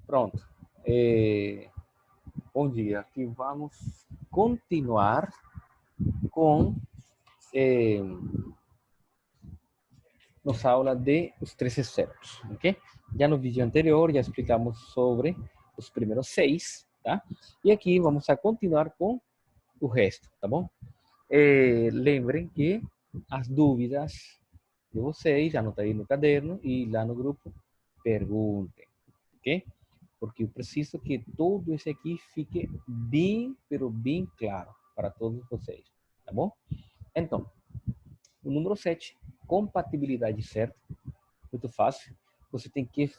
Pronto. Bom dia. Aqui vamos continuar com nossa aula de os três excertos, ok? Já no vídeo anterior já explicamos sobre os primeiros 6, tá? E aqui vamos a continuar com o resto, tá bom? Lembrem que as dúvidas de vocês, anotem aí no caderno e lá no grupo, perguntem, ok? Porque eu preciso que tudo isso aqui fique bem, pero bem claro para todos vocês, tá bom? Então, o número 7, compatibilidade certa, muito fácil. Você tem que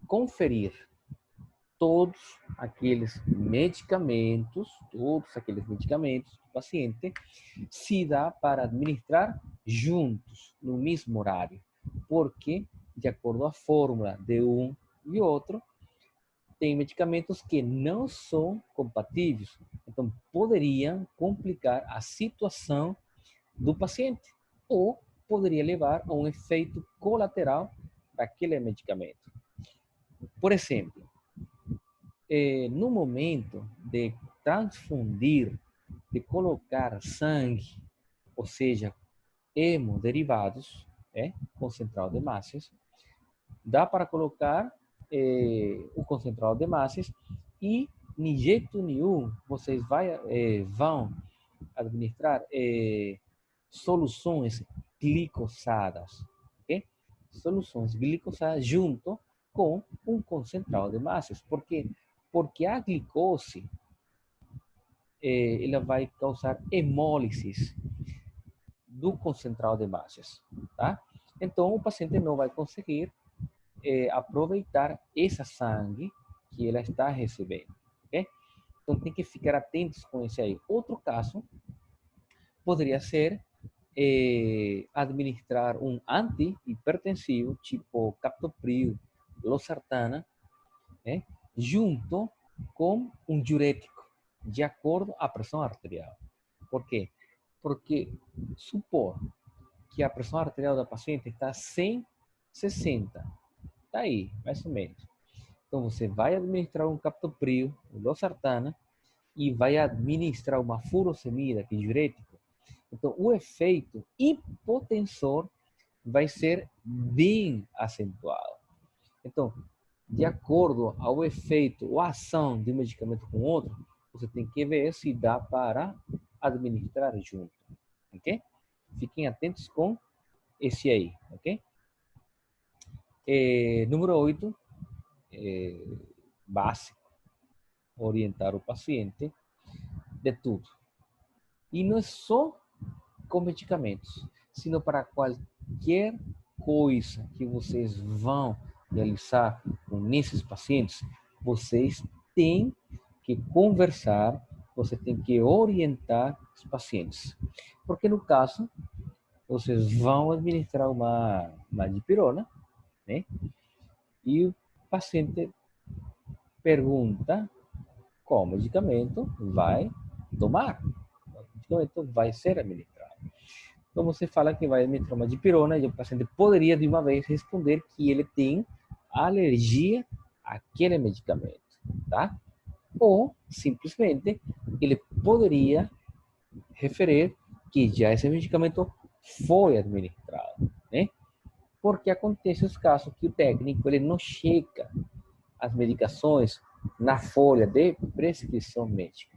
conferir todos aqueles medicamentos do paciente, se dá para administrar juntos, no mesmo horário. Porque, de acordo com a fórmula de um e outro, tem medicamentos que não são compatíveis. Então, poderiam complicar a situação do paciente ou poderia levar a um efeito colateral daquele medicamento. Por exemplo, no momento de transfundir, de colocar sangue, ou seja, hemoderivados, concentrado de hemácias, dá para colocar o concentrado de hemácias e, de jeito nenhum, vocês vão administrar soluções glicosadas, ok? Soluções glicosadas junto com um concentrado de hemácias. Por quê? Porque a glicose ela vai causar hemólisis do concentrado de hemácias, tá? Então, o paciente não vai conseguir aproveitar essa sangue que ela está recebendo, ok? Então, tem que ficar atentos com isso aí. Outro caso poderia ser administrar um antihipertensivo, tipo captopril, losartana, junto com um diurético, de acordo à pressão arterial. Por quê? Porque supor que a pressão arterial da paciente está 160, está aí, mais ou menos. Então, você vai administrar um captopril, um losartana, e vai administrar uma furosemida, que é diurético. Então, o efeito hipotensor vai ser bem acentuado. Então, de acordo ao efeito ou ação de um medicamento com outro, você tem que ver se dá para administrar junto, ok? Fiquem atentos com esse aí, ok? Número 8, básico, orientar o paciente de tudo. E não é só com medicamentos, sino para qualquer coisa que vocês vão realizar com esses pacientes, vocês têm que conversar, você tem que orientar os pacientes. Porque no caso, vocês vão administrar uma dipirona, né? E o paciente pergunta qual medicamento vai tomar. O medicamento vai ser administrado. Então você fala que vai administrar uma dipirona e o paciente poderia de uma vez responder que ele tem alergia àquele medicamento, tá? Ou simplesmente ele poderia referir que já esse medicamento foi administrado, né? Porque acontece os casos que o técnico ele não checa as medicações na folha de prescrição médica,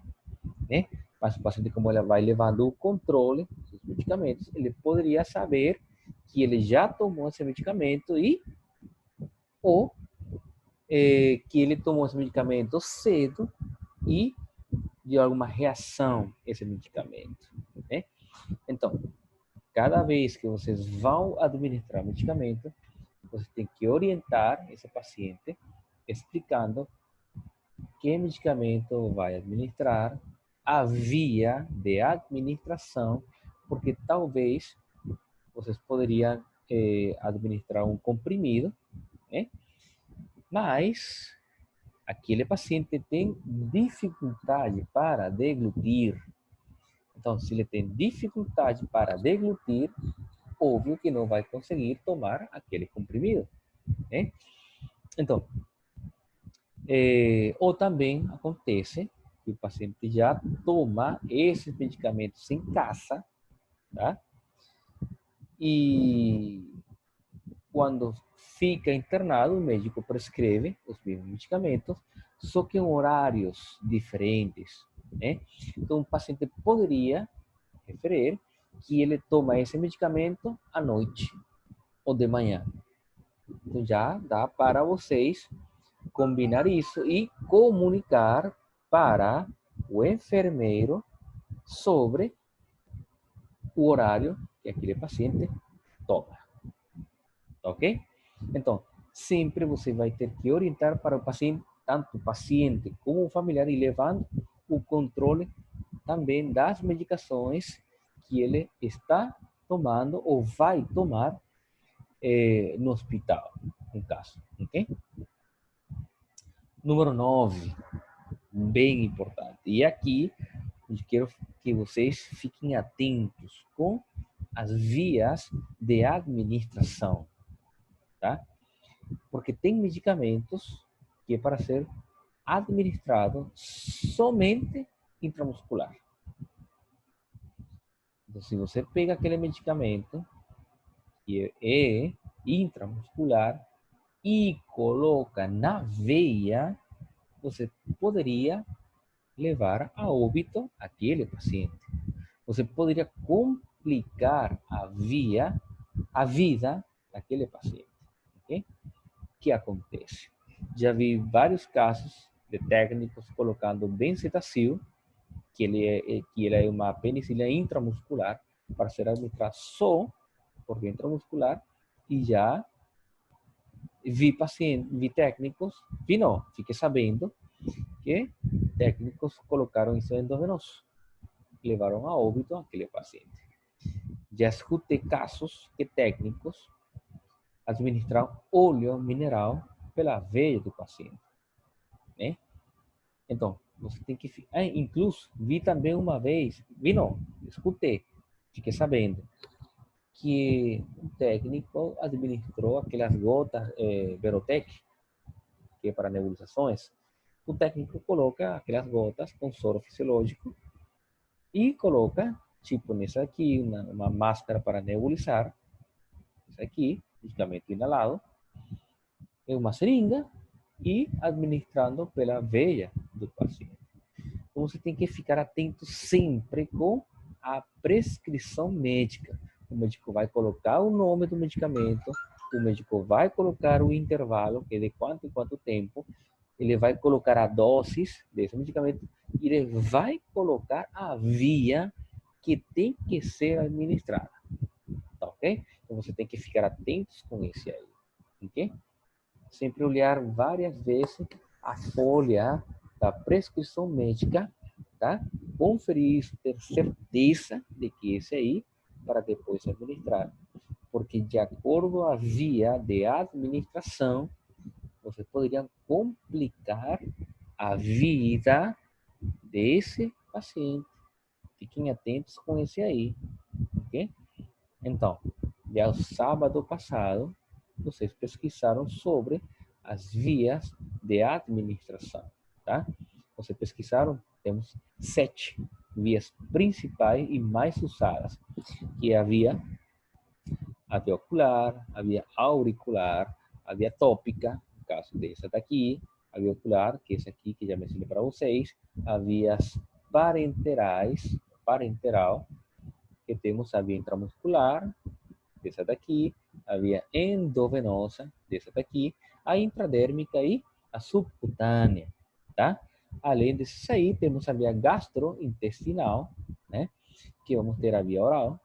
né? Mas o paciente, como ele vai levando o controle dos medicamentos, ele poderia saber que ele já tomou esse medicamento ou que ele tomou esse medicamento cedo e de alguma reação a esse medicamento, né? Então, cada vez que vocês vão administrar medicamento, você tem que orientar esse paciente explicando que medicamento vai administrar, a via de administração, porque talvez vocês poderiam administrar um comprimido, né? Mas aquele paciente tem dificuldade para deglutir. Então, se ele tem dificuldade para deglutir, óbvio que não vai conseguir tomar aquele comprimido, né? Então, ou também acontece que o paciente já toma esses medicamentos em casa, tá? E quando fica internado, o médico prescreve os mesmos medicamentos, só que em horários diferentes, né? Então, o paciente poderia referir que ele toma esse medicamento à noite ou de manhã. Então, já dá para vocês combinar isso e comunicar para o enfermeiro sobre o horário que aquele paciente toma, ok? Então, sempre você vai ter que orientar para o paciente, tanto o paciente como o familiar, e levando o controle também das medicações que ele está tomando ou vai tomar no hospital, no caso, ok? Número 9, bem importante. E aqui eu quero que vocês fiquem atentos com as vias de administração, tá? Porque tem medicamentos que é para ser administrado somente intramuscular. Então, se você pega aquele medicamento que é intramuscular e coloca na veia, você poderia levar a óbito aquele paciente. Você poderia complicar a vida daquele paciente. Okay? O que acontece? Já vi vários casos de técnicos colocando benzetacil, que ele é uma penicilina intramuscular, para ser administrada só por via intramuscular, e já vi técnicos, fiquei sabendo que técnicos colocaram isso endovenoso, levaram a óbito aquele paciente. Já escutei casos que técnicos administraram óleo mineral pela veia do paciente, né? Então, você tem que... incluso, vi também uma vez, escutei, fiquei sabendo, que um técnico administrou aquelas gotas Verotec, que é para nebulizações. O técnico coloca aquelas gotas com soro fisiológico e coloca, tipo nessa aqui, uma máscara para nebulizar, essa aqui, medicamento inalado, em uma seringa e administrando pela veia do paciente. Então você tem que ficar atento sempre com a prescrição médica. O médico vai colocar o nome do medicamento, o médico vai colocar o intervalo, que é de quanto em quanto tempo, ele vai colocar a dose desse medicamento e ele vai colocar a via que tem que ser administrada. Tá, ok? Então você tem que ficar atentos com isso aí. Ok? Sempre olhar várias vezes a folha da prescrição médica, tá? Conferir isso, ter certeza de que esse aí, para depois administrar. Porque de acordo com a via de administração, você poderia complicar a vida desse paciente. Fiquem atentos com esse aí, ok? Então, já o sábado passado, vocês pesquisaram sobre as vias de administração, tá? Vocês pesquisaram? Temos 7 vias principais e mais usadas, que é a via ocular, a via auricular, a via tópica, no caso dessa daqui, a via ocular, que é essa aqui que já mencionei para vocês, as vias parenteral, que temos a via intramuscular, dessa daqui, a via endovenosa, dessa daqui, a intradérmica e a subcutânea, tá? Além desses aí, temos a via gastrointestinal, né? Que vamos ter a via oral,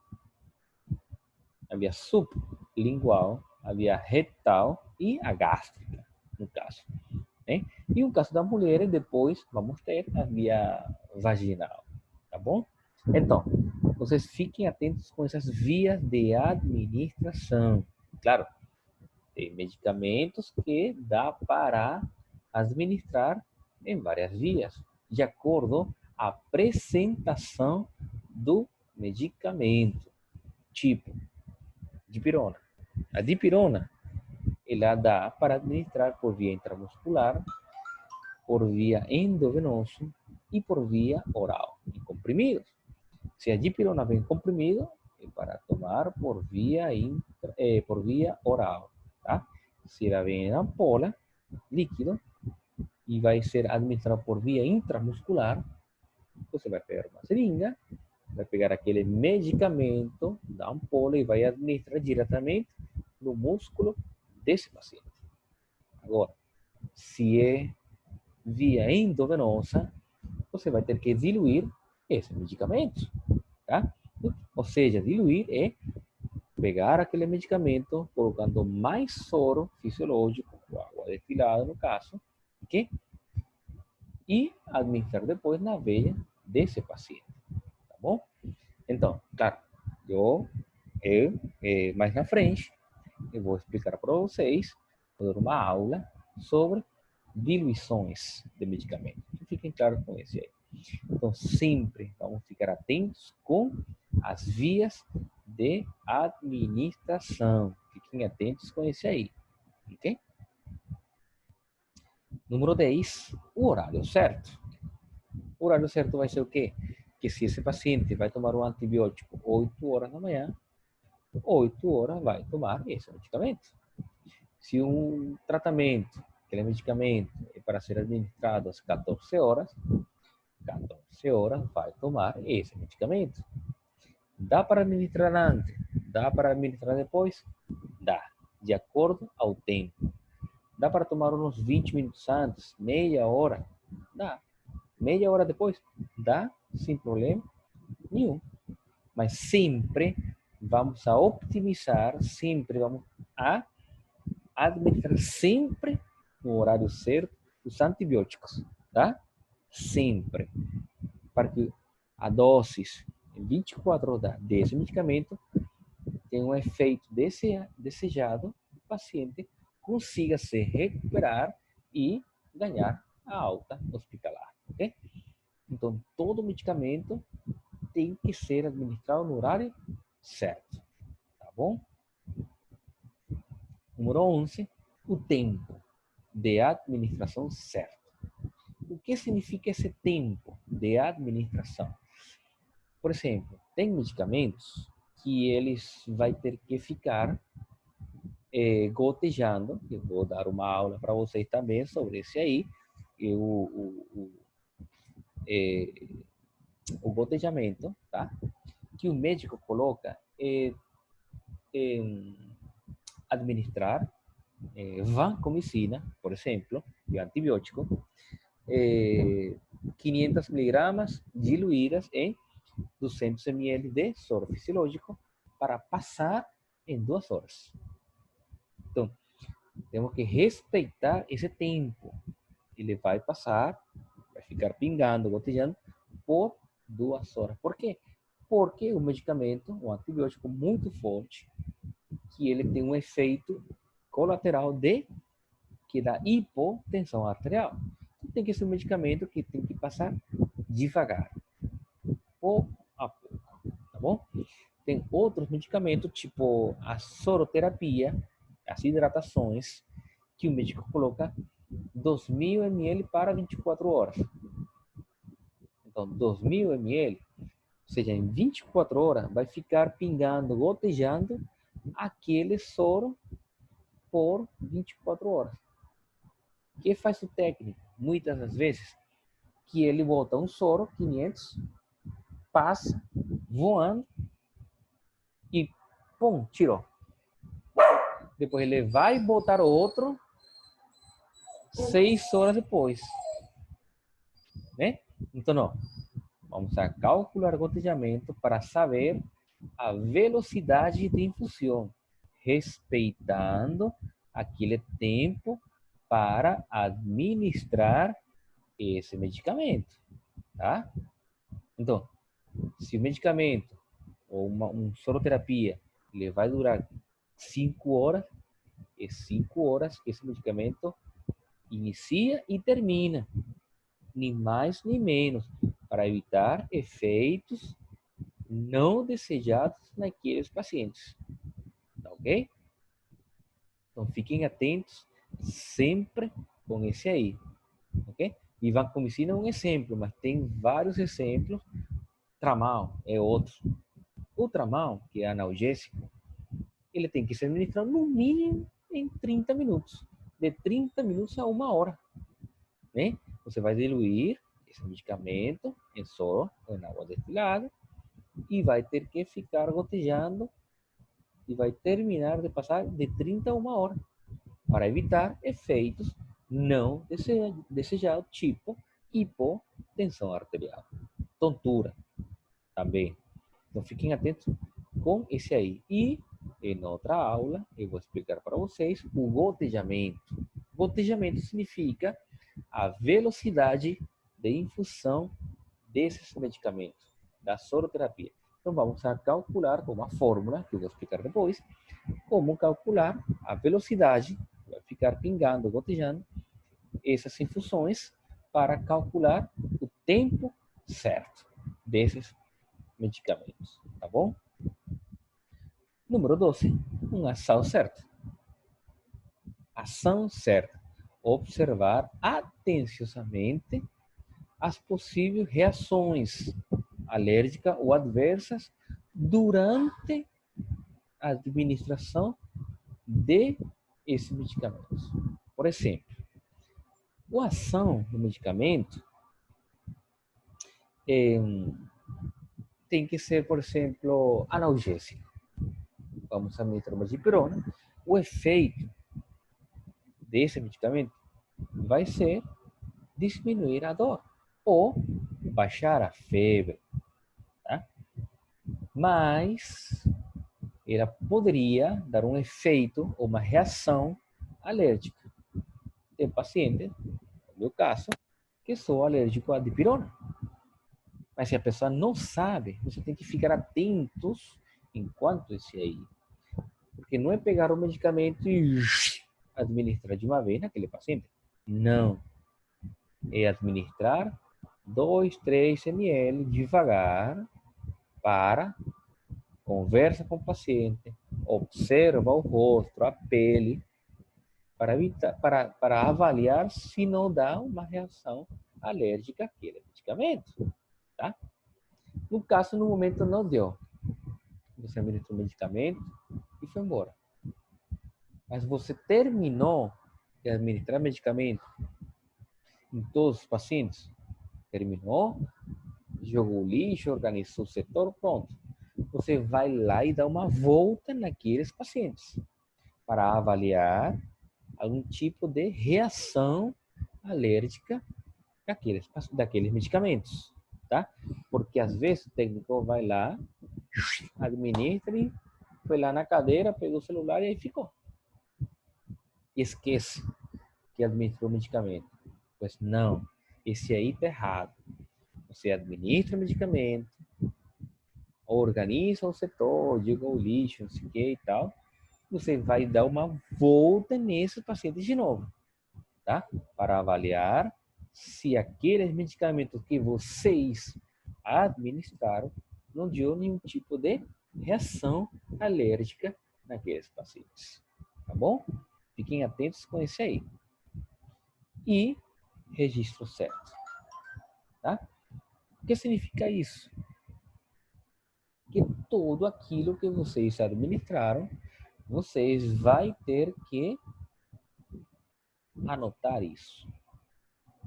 a via sublingual, a via retal e a gástrica, no caso, né? E no caso das mulheres, depois vamos ter a via vaginal, tá bom? Então, vocês fiquem atentos com essas vias de administração. Claro, Tem medicamentos que dá para administrar em várias vias, de acordo à apresentação do medicamento. Tipo, dipirona. A dipirona, ela dá para administrar por via intramuscular, por via endovenosa e por via oral, em comprimidos. Se a dipirona vem comprimido, é para tomar por via oral, tá? Se ela vem em ampola, líquido, e vai ser administrado por via intramuscular, você vai pegar uma seringa, vai pegar aquele medicamento da ampola e vai administrar diretamente no músculo desse paciente. Agora, se é via endovenosa, você vai ter que diluir esse medicamento, tá? Ou seja, diluir é pegar aquele medicamento, colocando mais soro fisiológico, ou água destilada no caso, ok? E administrar depois na veia desse paciente, tá bom? Então, claro, mais na frente, eu vou explicar para vocês, vou dar uma aula sobre diluições de medicamentos. Fiquem claros com isso aí. Então, sempre vamos ficar atentos com as vias de administração. Fiquem atentos com isso aí, ok? Número 10, o horário certo. O horário certo vai ser o quê? Que se esse paciente vai tomar um antibiótico 8 horas da manhã, 8 horas vai tomar esse medicamento. Se um tratamento, aquele medicamento, é para ser administrado às 14 horas, 14 horas vai tomar esse medicamento. Dá para administrar antes? Dá para administrar depois? Dá, de acordo ao tempo. Dá para tomar uns 20 minutos antes, meia hora? Dá. Meia hora depois? Dá, sem problema nenhum. Mas sempre vamos a optimizar, sempre vamos a administrar sempre no horário certo os antibióticos, tá? Sempre. Para que a dose em 24 horas desse medicamento tenha um efeito desejado, o paciente consiga se recuperar e ganhar a alta hospitalar, ok? Então, todo medicamento tem que ser administrado no horário certo, tá bom? Número 11, o tempo de administração certo. O que significa esse tempo de administração? Por exemplo, tem medicamentos que eles vai ter que ficar gotejando. Eu vou dar uma aula para vocês também sobre esse aí. O gotejamento, tá? Que o médico coloca administrar vancomicina, por exemplo, de antibiótico, 500 miligramas diluídas em 200 ml de soro fisiológico para passar em 2 horas. Então, temos que respeitar esse tempo. Ele vai passar, vai ficar pingando, gotejando por 2 horas. Por quê? Porque o medicamento, um antibiótico muito forte, que ele tem um efeito colateral que dá hipotensão arterial. Então, tem que ser um medicamento que tem que passar devagar, pouco a pouco, tá bom? Tem outros medicamentos, tipo a soroterapia, as hidratações, que o médico coloca 2.000 ml para 24 horas. Então, 2.000 ml, ou seja, em 24 horas, vai ficar pingando, gotejando aquele soro por 24 horas. O que faz o técnico? Muitas das vezes, que ele bota um soro, 500, passa voando e, pum, tirou. Depois ele vai botar outro 6 horas depois, né? Então, não. Vamos a calcular gotejamento para saber a velocidade de infusão, respeitando aquele tempo para administrar esse medicamento, tá? Então, se o medicamento ou uma soroterapia ele vai durar 5 horas, é 5 horas que esse medicamento inicia e termina, nem mais nem menos, para evitar efeitos não desejados naqueles pacientes, tá ok? Então fiquem atentos sempre com esse aí, ok? E vancomicina é um exemplo, mas tem vários exemplos. Tramal é outro. O tramal, que é analgésico, ele tem que ser administrado no mínimo em 30 minutos. De 30 minutos a 1 hora. Né? Você vai diluir esse medicamento em soro, em água destilada, e vai ter que ficar gotejando e vai terminar de passar de 30 a 1 hora, para evitar efeitos não desejados, tipo hipotensão arterial, tontura também. Então fiquem atentos com esse aí. E em outra aula eu vou explicar para vocês o gotejamento. Gotejamento significa a velocidade de infusão desses medicamentos, da soroterapia. Então vamos a calcular com uma fórmula, que eu vou explicar depois, como calcular a velocidade, vai ficar pingando, gotejando, essas infusões para calcular o tempo certo desses medicamentos, tá bom? Número 12, uma ação certa. Ação certa. Observar atenciosamente as possíveis reações alérgicas ou adversas durante a administração de esses medicamentos. Por exemplo, a ação do medicamento tem que ser, por exemplo, analgésico. Vamos administrar uma dipirona. O efeito desse medicamento vai ser diminuir a dor ou baixar a febre, tá? Mas ela poderia dar um efeito ou uma reação alérgica. Tem paciente, no meu caso, que sou alérgico à dipirona. Mas se a pessoa não sabe, você tem que ficar atentos enquanto esse aí. Porque não é pegar o medicamento e administrar de uma vez naquele paciente. Não. É administrar 2, 3 ml devagar para conversa com o paciente, observa o rosto, a pele, para evitar, para avaliar se não dá uma reação alérgica àquele medicamento, tá? No caso, no momento não deu. Você administrou o medicamento e foi embora. Mas você terminou de administrar medicamento em todos os pacientes? Terminou, jogou o lixo, organizou o setor, pronto. Você vai lá e dá uma volta naqueles pacientes para avaliar algum tipo de reação alérgica daqueles medicamentos, tá? Porque às vezes o técnico vai lá, administra e foi lá na cadeira, pegou o celular e aí ficou. E esquece que administrou o medicamento. Pois não, esse aí tá errado. Você administra o medicamento, organiza o setor, diga o lixo, não sei o que e tal. Você vai dar uma volta nesses pacientes de novo, tá? Para avaliar se aqueles medicamentos que vocês administraram não deu nenhum tipo de reação alérgica naqueles pacientes, tá bom? Fiquem atentos com esse aí. E registro certo, tá? O que significa isso? Que tudo aquilo que vocês administraram, vocês vai ter que anotar isso,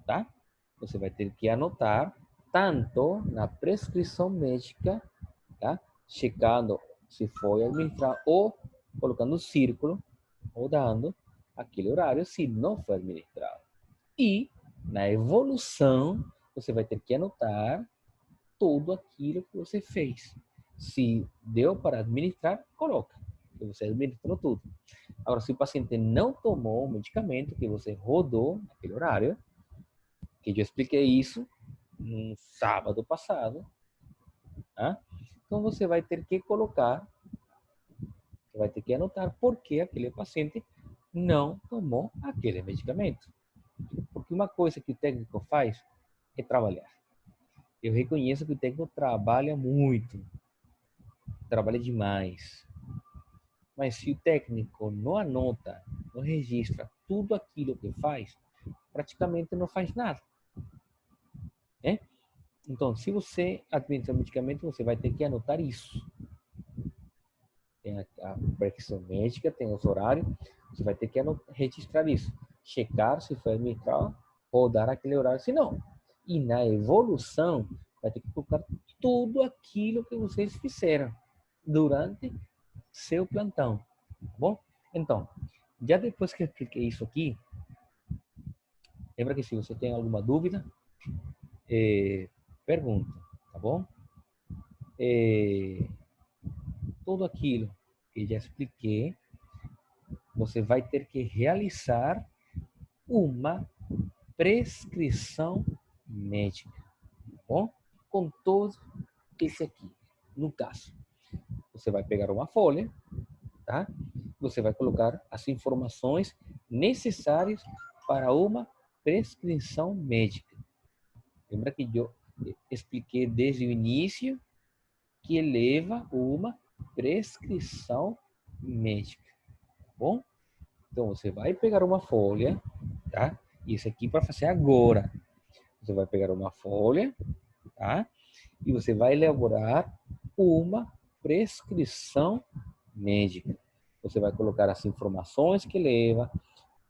tá? Você vai ter que anotar tanto na prescrição médica, tá? Checando se foi administrar ou colocando um círculo ou dando aquele horário se não foi administrado. E na evolução, você vai ter que anotar tudo aquilo que você fez. Se deu para administrar, coloca. Que você administrou tudo. Agora, se o paciente não tomou o medicamento que você rodou naquele horário, que eu expliquei isso no sábado passado, tá? Então você vai ter que colocar, você vai ter que anotar por que aquele paciente não tomou aquele medicamento. Porque uma coisa que o técnico faz é trabalhar. Eu reconheço que o técnico trabalha muito, trabalha demais. Mas se o técnico não anota, não registra tudo aquilo que faz, praticamente não faz nada, né? Então, se você administra medicamento, você vai ter que anotar isso. Tem a prescrição médica, tem os horários, você vai ter que registrar isso. Checar se foi administrado ou dar aquele horário, se não. E na evolução, vai ter que colocar tudo aquilo que vocês fizeram durante seu plantão, tá bom? Então, já depois que eu expliquei isso aqui, lembra que se você tem alguma dúvida, pergunta, tá bom? Tudo aquilo que já expliquei, você vai ter que realizar uma prescrição médica, tá bom? Com todo esse aqui. No caso, você vai pegar uma folha, tá? Você vai colocar as informações necessárias para uma prescrição médica. Lembra que eu expliquei desde o início que leva uma prescrição médica, tá bom? Então você vai pegar uma folha, tá? Isso aqui para fazer agora. Você vai pegar uma folha, tá? E você vai elaborar uma prescrição médica. Você vai colocar as informações que leva,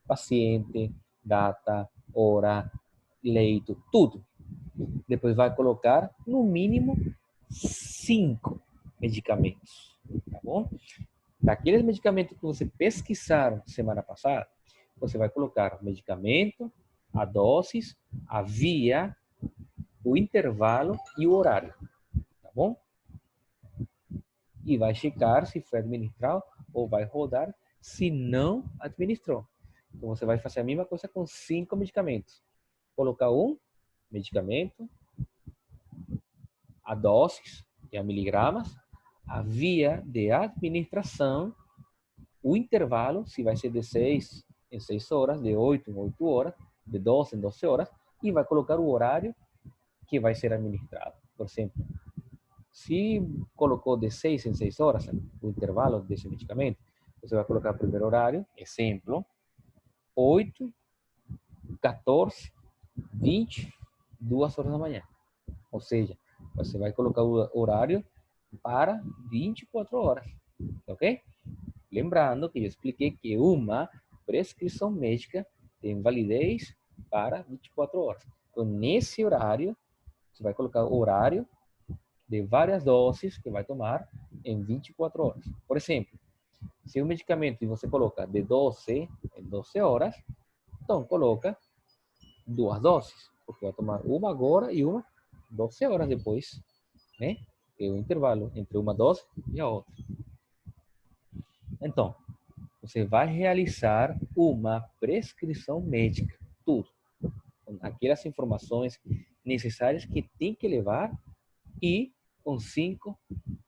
paciente, data, hora, leito, tudo. Depois vai colocar, no mínimo, 5 medicamentos, tá bom? Daqueles medicamentos que você pesquisaram semana passada, você vai colocar o medicamento, a dose, a via, o intervalo e o horário, tá bom? E vai checar se foi administrado ou vai rodar se não administrou. Então você vai fazer a mesma coisa com 5 medicamentos. Colocar um medicamento, a dose, que é miligramas, a via de administração, o intervalo, se vai ser de 6 em 6 horas, de 8 em 8 horas, de 12 em 12 horas, e vai colocar o horário que vai ser administrado. Por exemplo, se colocou de 6 em 6 horas o intervalo desse medicamento, você vai colocar o primeiro horário, exemplo, 8, 14, 20, 2 horas da manhã. Ou seja, você vai colocar o horário para 24 horas, ok? Lembrando que eu expliquei que uma prescrição médica tem validez para 24 horas. Então, nesse horário, você vai colocar o horário de várias doses que vai tomar em 24 horas. Por exemplo, se o medicamento você coloca de 12 em 12 horas, então coloca 2 doses, porque vai tomar uma agora e uma 12 horas depois, né? É o intervalo entre uma dose e a outra. Então, você vai realizar uma prescrição médica, tudo, com aquelas informações necessárias que tem que levar e com 5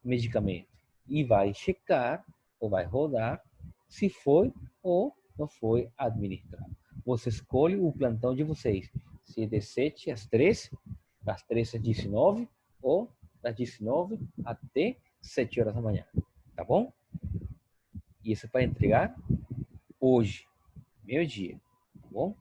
medicamentos. E vai checar ou vai rodar se foi ou não foi administrado. Você escolhe o plantão de vocês, se é de 7 às 13, das 13 às 19 ou das 19 até 7 horas da manhã, tá bom? E isso é para entregar hoje, meio-dia, tá bom?